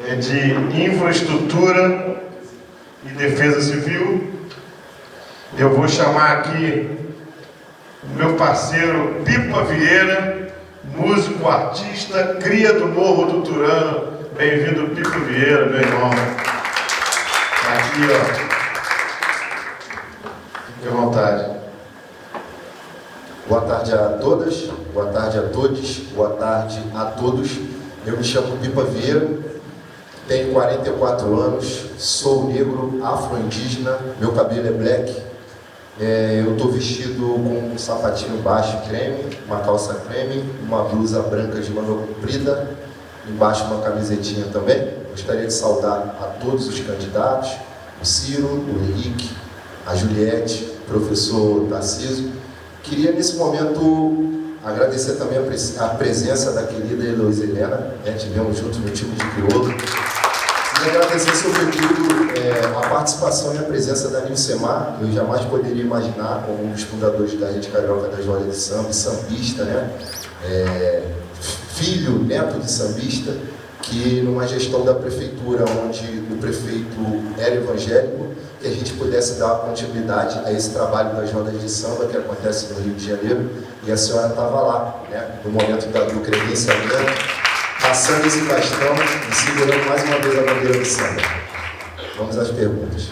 de Infraestrutura e Defesa Civil. Eu vou chamar aqui o meu parceiro Pipa Vieira, músico, artista, cria do Morro do Turano. Bem-vindo, Pipa Vieira, meu irmão. Aqui, ó. Fique à vontade. Boa tarde a todas, boa tarde a todos, boa tarde a todos. Eu me chamo Pipa Vieira, tenho 44 anos, sou negro, afro-indígena, meu cabelo é black. Eu estou vestido com um sapatinho baixo creme, uma calça creme, uma blusa branca de manga comprida, embaixo uma camisetinha também. Gostaria de saudar a todos os candidatos, o Ciro, o Henrique, a Juliette, o professor Tarcísio. Queria nesse momento agradecer também a presença da querida Heloísa Helena, tivemos juntos no time de crioulo. E agradecer sobretudo a participação e a presença da Nilcemar. Eu jamais poderia imaginar, como um dos fundadores da Rede Carioca das Rodas de Samba, sambista, filho, neto de sambista, que numa gestão da prefeitura, onde o prefeito era evangélico, que a gente pudesse dar continuidade a esse trabalho das rodas de samba que acontece no Rio de Janeiro, e a senhora estava lá, no momento do credenciamento, passando esse bastão e segurando mais uma vez a bandeira do samba. Vamos às perguntas.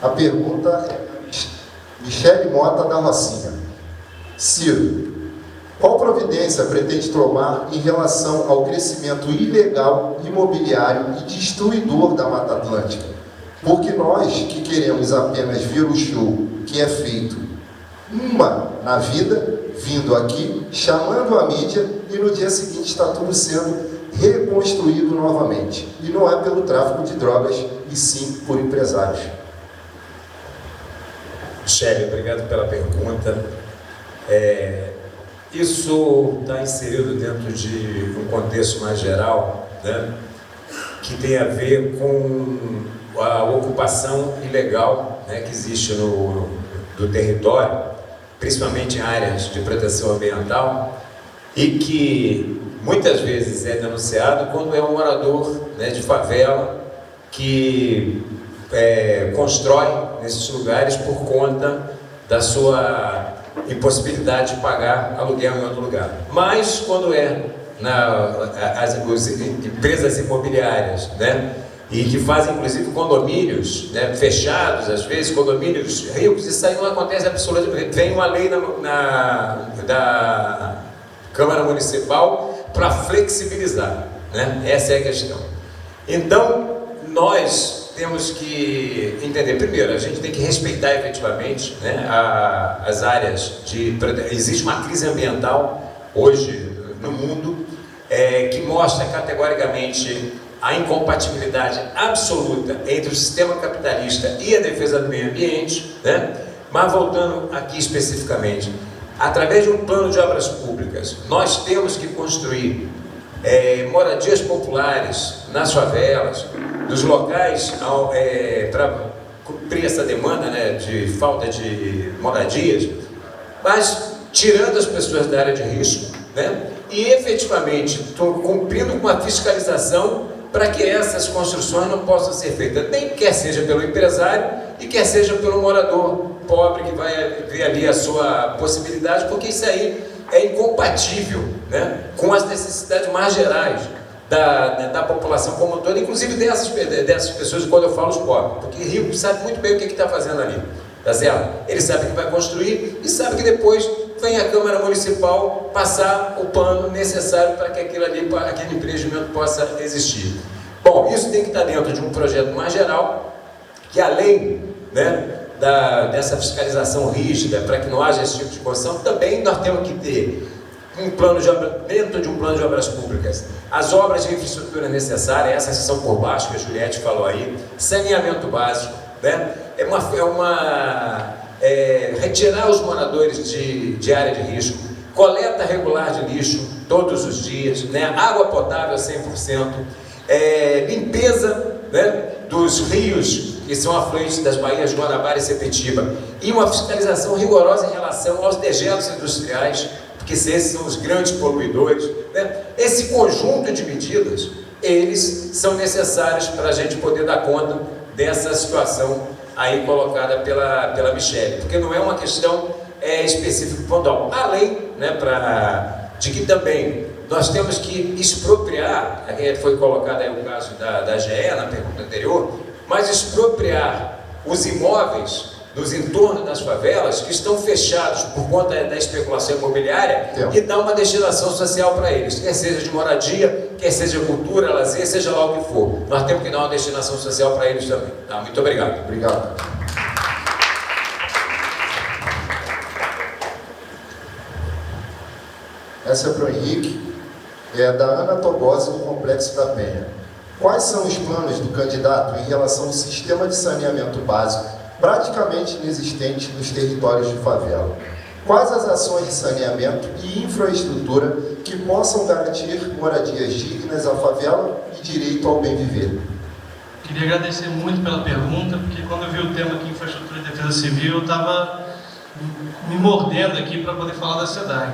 A pergunta é Michele Mota da Rocinha. Ciro, qual providência pretende tomar em relação ao crescimento ilegal, imobiliário e destruidor da Mata Atlântica? Porque nós que queremos apenas ver o show que é feito uma na vida, vindo aqui, chamando a mídia, e no dia seguinte está tudo sendo reconstruído novamente. E não é pelo tráfico de drogas, e sim por empresários. Michele, obrigado pela pergunta. Isso está inserido dentro de um contexto mais geral, que tem a ver com a ocupação ilegal, que existe do território, principalmente em áreas de proteção ambiental, e que muitas vezes é denunciado quando é um morador de favela que constrói nesses lugares por conta da sua impossibilidade de pagar aluguel em outro lugar. Mas quando as empresas imobiliárias, e que fazem inclusive condomínios fechados, às vezes condomínios ricos, isso aí não acontece absolutamente. Vem uma lei da Câmara Municipal para flexibilizar, essa é a questão. Então, nós temos que entender, primeiro, a gente tem que respeitar efetivamente as áreas de... Existe uma crise ambiental hoje no mundo que mostra categoricamente a incompatibilidade absoluta entre o sistema capitalista e a defesa do meio ambiente, Mas voltando aqui especificamente, através de um plano de obras públicas, nós temos que construir moradias populares nas favelas, nos locais para cumprir essa demanda de falta de moradias, mas tirando as pessoas da área de risco, e efetivamente cumprindo com a fiscalização para que essas construções não possam ser feitas, nem quer seja pelo empresário e quer seja pelo morador pobre que vai ver ali a sua possibilidade, porque isso aí é incompatível com as necessidades mais gerais da população como um todo, inclusive dessas pessoas, quando eu falo os pobres, porque rico sabe muito bem o que está fazendo ali, tá certo? Ele sabe que vai construir e sabe que depois vem a Câmara Municipal passar o pano necessário para que aquele empreendimento possa existir. Bom, isso tem que estar dentro de um projeto mais geral, que além dessa fiscalização rígida, para que não haja esse tipo de construção, também nós temos que ter um plano de obra, dentro de um plano de obras públicas, as obras de infraestrutura necessárias, essas que são por baixo, que a Juliette falou aí, saneamento básico, né? Retirar os moradores de área de risco, coleta regular de lixo todos os dias, né? Água potável 100%, limpeza, né, dos rios que são afluentes das baías Guanabara e Sepetiba, e uma fiscalização rigorosa em relação aos dejetos industriais, porque esses são os grandes poluidores, né? Esse conjunto de medidas, eles são necessários para a gente poder dar conta dessa situação aí colocada pela Michele, porque não é uma questão específica pontual, além, né, de que também nós temos que expropriar, foi colocado aí o caso da GE na pergunta anterior, mas expropriar os imóveis nos entornos das favelas que estão fechados por conta da especulação imobiliária e dar uma destinação social para eles, quer seja de moradia, quer seja cultura, lazer, seja lá o que for. Nós temos que dar uma destinação social para eles também. Tá? Muito obrigado. Obrigado. Essa é para o Henrique, é da Ana Tobosi, do Complexo da Penha. Quais são os planos do candidato em relação ao sistema de saneamento básico praticamente inexistente nos territórios de favela? Quais as ações de saneamento e infraestrutura que possam garantir moradias dignas à favela e direito ao bem viver? Queria agradecer muito pela pergunta, porque quando eu vi o tema aqui, infraestrutura e defesa civil, eu estava me mordendo aqui para poder falar da SEDAI.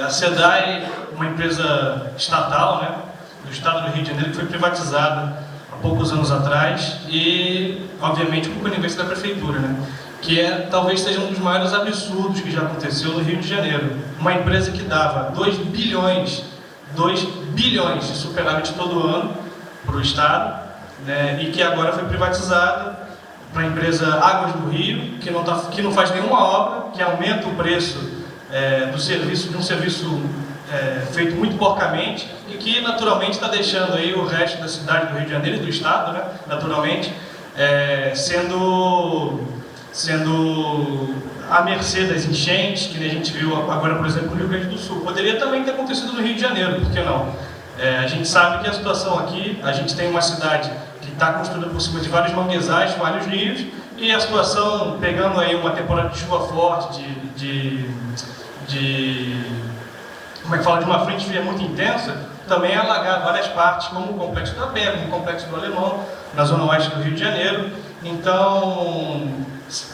A SEDAI é uma empresa estatal, né, do estado do Rio de Janeiro, que foi privatizada há poucos anos atrás e, obviamente, com conivência da prefeitura, né, que talvez seja um dos maiores absurdos que já aconteceu no Rio de Janeiro. Uma empresa que dava 2 bilhões de superávit todo ano para o estado, né, e que agora foi privatizada para a empresa Águas do Rio, que não faz nenhuma obra, que aumenta o preço de um serviço feito muito porcamente e que naturalmente está deixando aí o resto da cidade do Rio de Janeiro e do estado, né, naturalmente, sendo à mercê das enchentes, que a gente viu agora, por exemplo, no Rio Grande do Sul. Poderia também ter acontecido no Rio de Janeiro, por que não? A gente sabe que a situação aqui, a gente tem uma cidade que está construída por cima de vários manguezais, vários rios, e a situação, pegando aí uma temporada de chuva forte, de uma frente fria muito intensa, também alagar várias partes, como o Complexo da Penha, como o Complexo do Alemão, na zona oeste do Rio de Janeiro. Então,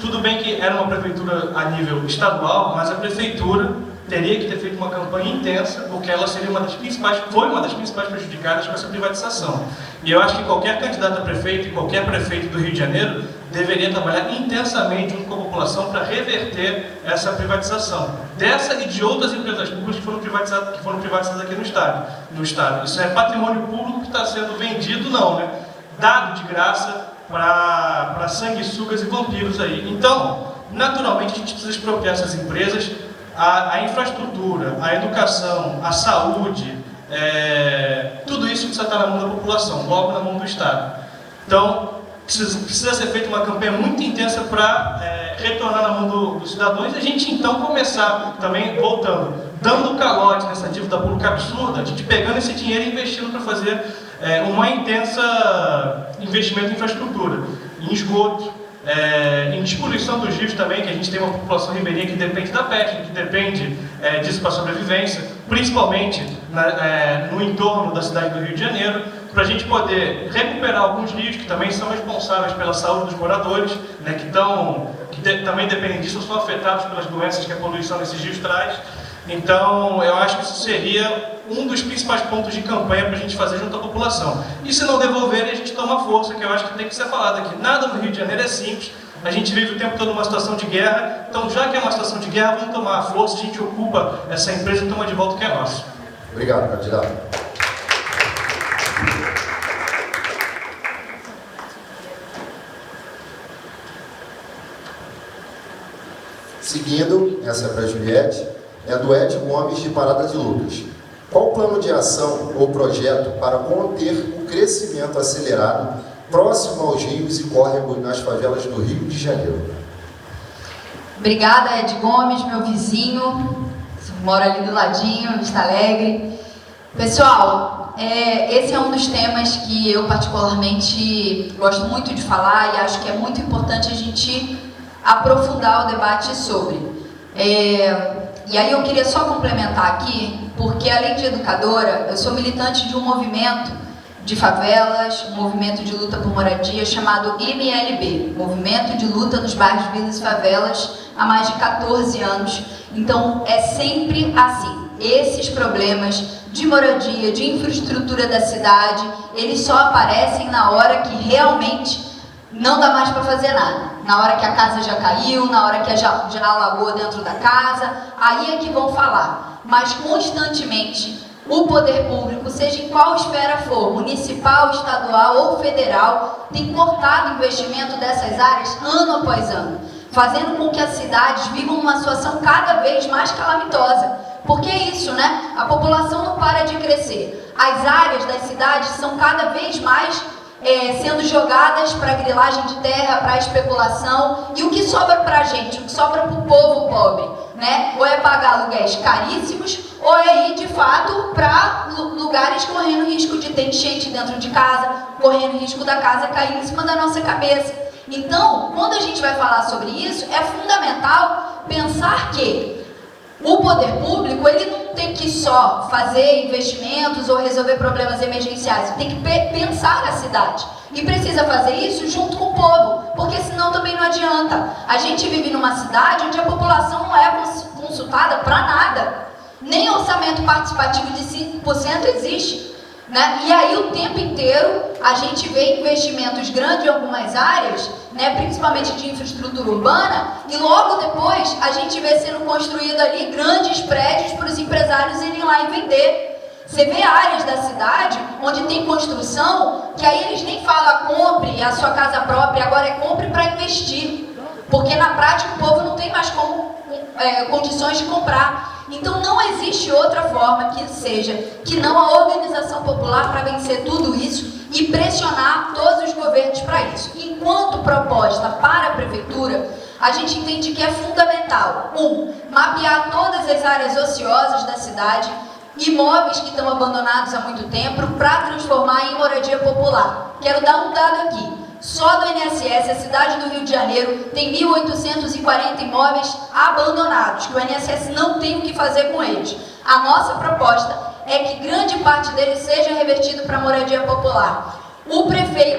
tudo bem que era uma prefeitura a nível estadual, mas a prefeitura teria que ter feito uma campanha intensa, porque ela seria foi uma das principais prejudicadas com essa privatização. E eu acho que qualquer candidato a prefeito e qualquer prefeito do Rio de Janeiro deveria trabalhar intensamente junto com a população para reverter essa privatização. Dessa e de outras empresas públicas que foram privatizadas aqui no estado. Isso é patrimônio público que está sendo vendido, não, né? Dado de graça para sanguessugas e vampiros aí. Então, naturalmente, a gente precisa expropriar essas empresas, a infraestrutura, a educação, a saúde, tudo isso precisa estar na mão da população, logo na mão do Estado. Então, precisa ser feita uma campanha muito intensa para retornar na mão dos cidadãos e a gente então começar também, voltando, dando calote nessa dívida pública absurda, a gente pegando esse dinheiro e investindo para fazer uma intensa investimento em infraestrutura, em esgoto, em despoluição dos rios também, que a gente tem uma população ribeirinha que depende da pesca, que depende disso para sobrevivência, principalmente no entorno da cidade do Rio de Janeiro, para a gente poder recuperar alguns rios que também são responsáveis pela saúde dos moradores, né, que também dependem disso, são afetados pelas doenças que a poluição desses rios traz. Então, eu acho que isso seria um dos principais pontos de campanha para a gente fazer junto à população. E se não devolverem, a gente toma força, que eu acho que tem que ser falado aqui. Nada no Rio de Janeiro é simples, a gente vive o tempo todo numa situação de guerra, então já que é uma situação de guerra, vamos tomar a força, a gente ocupa essa empresa e toma de volta o que é nosso. Obrigado, candidato. Seguindo, essa é para a Juliette, é do Ed Gomes, de Parada de Lucas. Qual o plano de ação ou projeto para conter o crescimento acelerado próximo aos rios e córregos nas favelas do Rio de Janeiro? Obrigada, Ed Gomes, meu vizinho. São moro ali do ladinho, Vista Alegre. Pessoal, esse é um dos temas que eu particularmente gosto muito de falar e acho que é muito importante a gente aprofundar o debate sobre. E aí eu queria só complementar aqui, porque além de educadora, eu sou militante de um movimento de favelas, um movimento de luta por moradia chamado MLB, Movimento de Luta nos Bairros, Vilas e Favelas, há mais de 14 anos. Então é sempre assim, esses problemas de moradia, de infraestrutura da cidade, eles só aparecem na hora que realmente não dá mais para fazer nada. Na hora que a casa já caiu, na hora que já alagou dentro da casa, aí é que vão falar. Mas constantemente o poder público, seja em qual esfera for, municipal, estadual ou federal, tem cortado o investimento dessas áreas ano após ano, fazendo com que as cidades vivam uma situação cada vez mais calamitosa. Porque é isso, né? A população não para de crescer. As áreas das cidades são cada vez mais sendo jogadas para grilagem de terra, para especulação. E o que sobra para a gente? O que sobra para o povo pobre, né? Ou é pagar aluguéis caríssimos, ou é ir, de fato, para lugares correndo risco de ter enchente dentro de casa, correndo risco da casa cair em cima da nossa cabeça. Então, quando a gente vai falar sobre isso, é fundamental pensar que o poder público, ele não tem que só fazer investimentos ou resolver problemas emergenciais, ele tem que pensar a cidade. E precisa fazer isso junto com o povo, porque senão também não adianta. A gente vive numa cidade onde a população não é consultada para nada. Nem orçamento participativo de 5% existe. Né? E aí o tempo inteiro a gente vê investimentos grandes em algumas áreas, né, principalmente de infraestrutura urbana, e logo depois a gente vê sendo construído ali grandes prédios para os empresários irem lá e vender. Você vê áreas da cidade onde tem construção que aí eles nem falam compre a sua casa própria, agora é compre para investir, porque na prática o povo não tem mais condições de comprar. Então não existe outra forma que seja que não a organização popular para vencer tudo isso e pressionar todos os governos para isso. Enquanto proposta para a prefeitura, a gente entende que é fundamental, mapear todas as áreas ociosas da cidade, imóveis que estão abandonados há muito tempo, para transformar em moradia popular. Quero dar um dado aqui. Só do INSS, a cidade do Rio de Janeiro tem 1.840 imóveis abandonados, que o INSS não tem o que fazer com eles. A nossa proposta é que grande parte deles seja revertido para moradia popular. O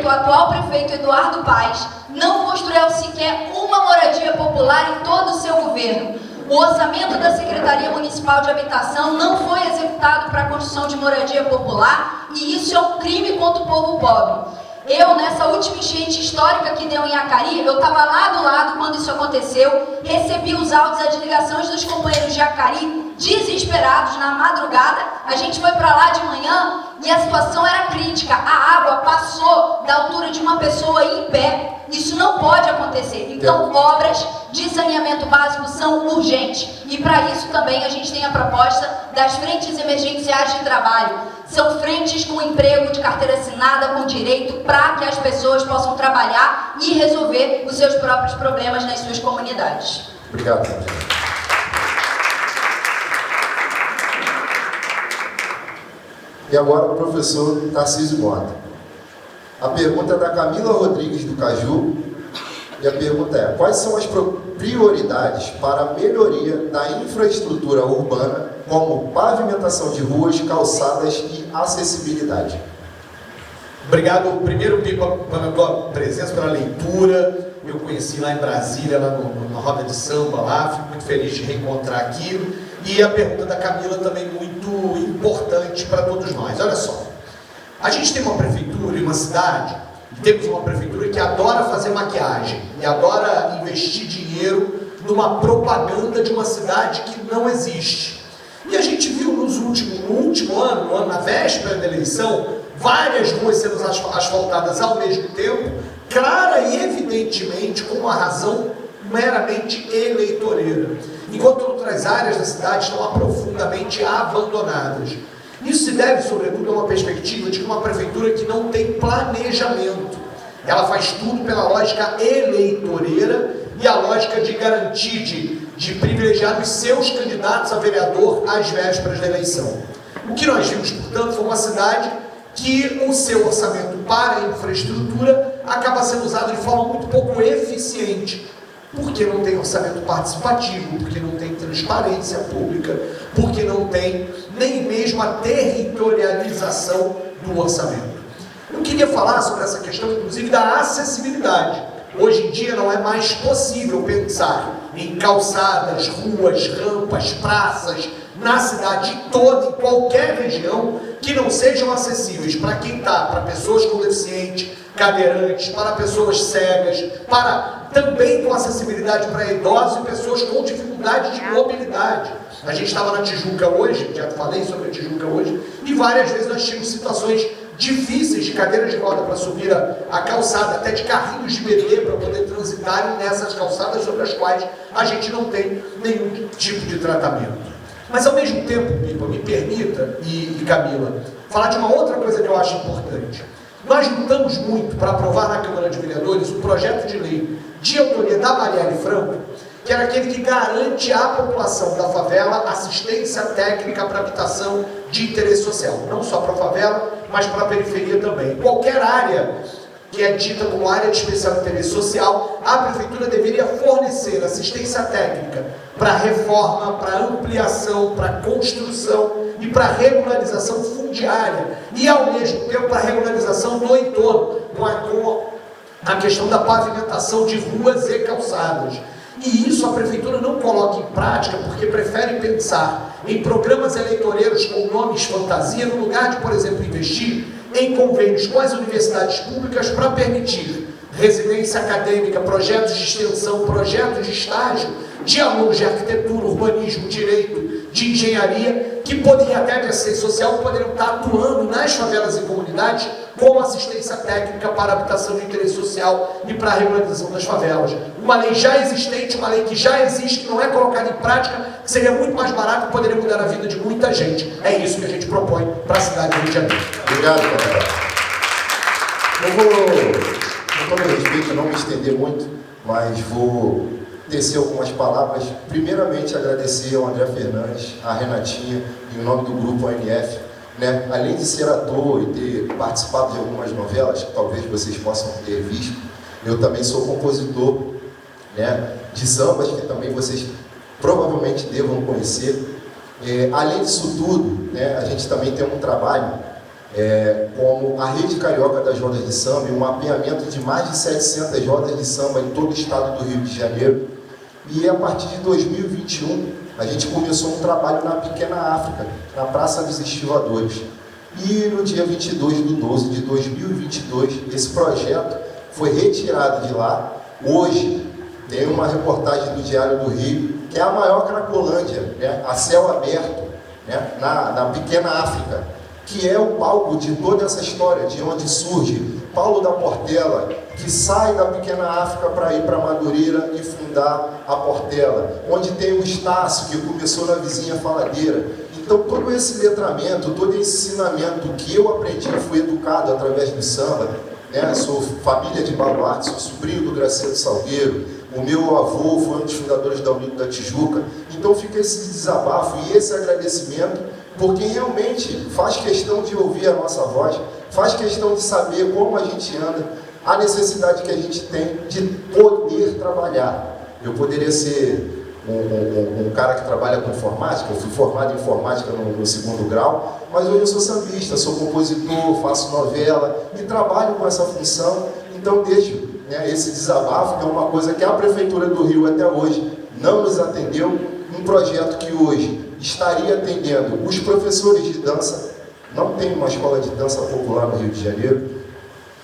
atual prefeito Eduardo Paes, não construiu sequer uma moradia popular em todo o seu governo. O orçamento da Secretaria Municipal de Habitação não foi executado para a construção de moradia popular, e isso é um crime contra o povo pobre. Eu, nessa última enchente histórica que deu em Acari, eu estava lá do lado quando isso aconteceu, recebi os áudios, as ligações dos companheiros de Acari, desesperados, na madrugada. A gente foi para lá de manhã e a situação era crítica. A água passou da altura de uma pessoa em pé. Isso não pode acontecer. Então, obras de saneamento básico são urgentes. E para isso também a gente tem a proposta das frentes emergenciais de trabalho. São frentes com emprego de carteira assinada, com direito, para que as pessoas possam trabalhar e resolver os seus próprios problemas nas suas comunidades. Obrigado. E agora o professor Tarcísio Mota. A pergunta é da Camila Rodrigues do Caju, e a pergunta é: quais são as prioridades para a melhoria da infraestrutura urbana, como pavimentação de ruas, calçadas e acessibilidade? Obrigado, primeiro, Pipa, pela tua presença, pela leitura. Eu conheci lá em Brasília, lá na roda de samba lá, fico muito feliz de reencontrar aqui. E a pergunta da Camila também muito importante para todos nós. Olha só, a gente tem uma prefeitura e uma cidade, temos uma prefeitura que adora fazer maquiagem e adora investir dinheiro numa propaganda de uma cidade que não existe. E a gente viu no último ano, na véspera da eleição, várias ruas sendo asfaltadas ao mesmo tempo, clara e evidentemente com uma razão meramente eleitoreira, enquanto outras áreas da cidade estão profundamente abandonadas. Isso se deve, sobretudo, a uma perspectiva de uma prefeitura que não tem planejamento. Ela faz tudo pela lógica eleitoreira e a lógica de garantir de de privilegiar os seus candidatos a vereador às vésperas da eleição. O que nós vimos, portanto, foi uma cidade que o seu orçamento para a infraestrutura acaba sendo usado de forma muito pouco eficiente, porque não tem orçamento participativo, porque não tem transparência pública, porque não tem nem mesmo a territorialização do orçamento. Eu queria falar sobre essa questão, inclusive, da acessibilidade. Hoje em dia não é mais possível pensar em calçadas, ruas, rampas, praças, na cidade toda, em qualquer região, que não sejam acessíveis para quem está, para pessoas com deficiente, cadeirantes, para pessoas cegas, para também com acessibilidade para idosos e pessoas com dificuldade de mobilidade. A gente estava na Tijuca hoje, já falei sobre a Tijuca hoje, e várias vezes nós tínhamos situações difíceis de cadeira de roda para subir a calçada, até de carrinhos de bebê para poder transitarem nessas calçadas sobre as quais a gente não tem nenhum tipo de tratamento. Mas ao mesmo tempo, Pipa, me permita, e Camila, falar de uma outra coisa que eu acho importante. Nós lutamos muito para aprovar na Câmara de Vereadores um projeto de lei de autoria da Marielle Franco, que era aquele que garante à população da favela assistência técnica para habitação de interesse social. Não só para a favela, mas para a periferia também. Qualquer área que é dita como área de especial interesse social, a Prefeitura deveria fornecer assistência técnica para reforma, para ampliação, para construção e para regularização fundiária. E, ao mesmo tempo, para regularização do entorno, com a questão da pavimentação de ruas e calçadas. E isso a Prefeitura não coloca em prática porque prefere pensar em programas eleitoreiros com nomes fantasia, no lugar de, por exemplo, investir em convênios com as universidades públicas para permitir residência acadêmica, projetos de extensão, projetos de estágio de alunos de arquitetura, urbanismo, direito, de engenharia, que poderiam até de assistência social, poderiam estar atuando nas favelas e comunidades com assistência técnica para a habitação de interesse social e para a regularização das favelas. Uma lei já existente, uma lei que já existe, que não é colocada em prática, que seria muito mais barato e poderia mudar a vida de muita gente. É isso que a gente propõe para a cidade do Rio de Janeiro. Obrigado, Gabriel. Eu vou, com todo respeito, não me estender muito, mas vou tecer algumas palavras. Primeiramente, agradecer ao André Fernandes, à Renatinha, em nome do grupo ANF, né? Além de ser ator e ter participado de algumas novelas, que talvez vocês possam ter visto, eu também sou compositor, né, de sambas, que também vocês provavelmente devam conhecer. Além disso tudo, né, a gente também tem um trabalho como a Rede Carioca das Rodas de Samba, e um mapeamento de mais de 700 rodas de samba em todo o estado do Rio de Janeiro. E a partir de 2021, a gente começou um trabalho na Pequena África, na Praça dos Estivadores. E no dia 22/12 de 2022, esse projeto foi retirado de lá. Hoje, tem uma reportagem do Diário do Rio, que é a maior Cracolândia, né, a céu aberto, né, na Pequena África, que é o palco de toda essa história, de onde surge Paulo da Portela, que sai da Pequena África para ir para Madureira e fundar a Portela, onde tem o Estácio, que começou na vizinha Faladeira. Então, todo esse letramento, todo esse ensinamento que eu aprendi, fui educado através do samba, né? Sou família de baluarte, sou sobrinho do Graciano Salgueiro, o meu avô foi um dos fundadores da União da Tijuca. Então, fica esse desabafo e esse agradecimento por quem realmente faz questão de ouvir a nossa voz, faz questão de saber como a gente anda, a necessidade que a gente tem de poder trabalhar. Eu poderia ser um cara que trabalha com informática, eu fui formado em informática no 2º grau, mas hoje eu sou sambista, sou compositor, faço novela e trabalho com essa função. Então deixo, né, esse desabafo, que é uma coisa que a Prefeitura do Rio até hoje não nos atendeu, um projeto que hoje estaria atendendo os professores de dança. Não tem uma escola de dança popular no Rio de Janeiro.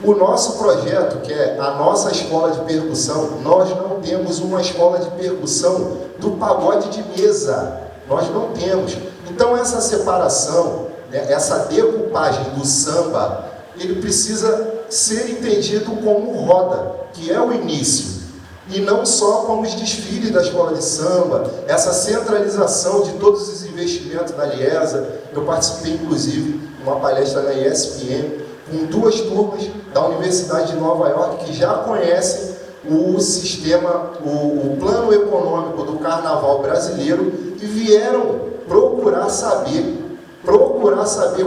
O nosso projeto, que é a nossa escola de percussão, nós não temos uma escola de percussão do pagode de mesa. Nós não temos. Então essa separação, né, essa decupagem do samba, ele precisa ser entendido como roda, que é o início. E não só como os desfiles da escola de samba, essa centralização de todos os investimentos da Liesa. Eu participei, inclusive, de uma palestra na ESPM, com 2 turmas da Universidade de Nova York, que já conhecem o sistema, o plano econômico do carnaval brasileiro e vieram procurar saber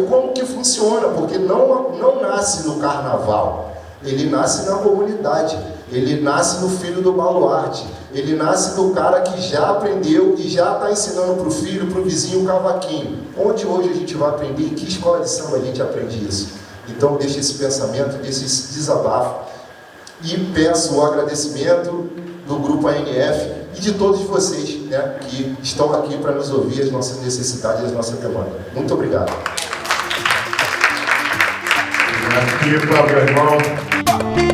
como que funciona, porque não nasce no carnaval, ele nasce na comunidade, ele nasce no filho do baluarte, ele nasce do cara que já aprendeu e já está ensinando para o filho, para o vizinho o cavaquinho. Onde hoje a gente vai aprender? Em que escola de samba a gente aprende isso? Então deixa esse pensamento, deixa esse desabafo e peço o agradecimento do Grupo ANF e de todos vocês, né, que estão aqui para nos ouvir as nossas necessidades e as nossas demandas. Muito obrigado. Obrigado, meu irmão.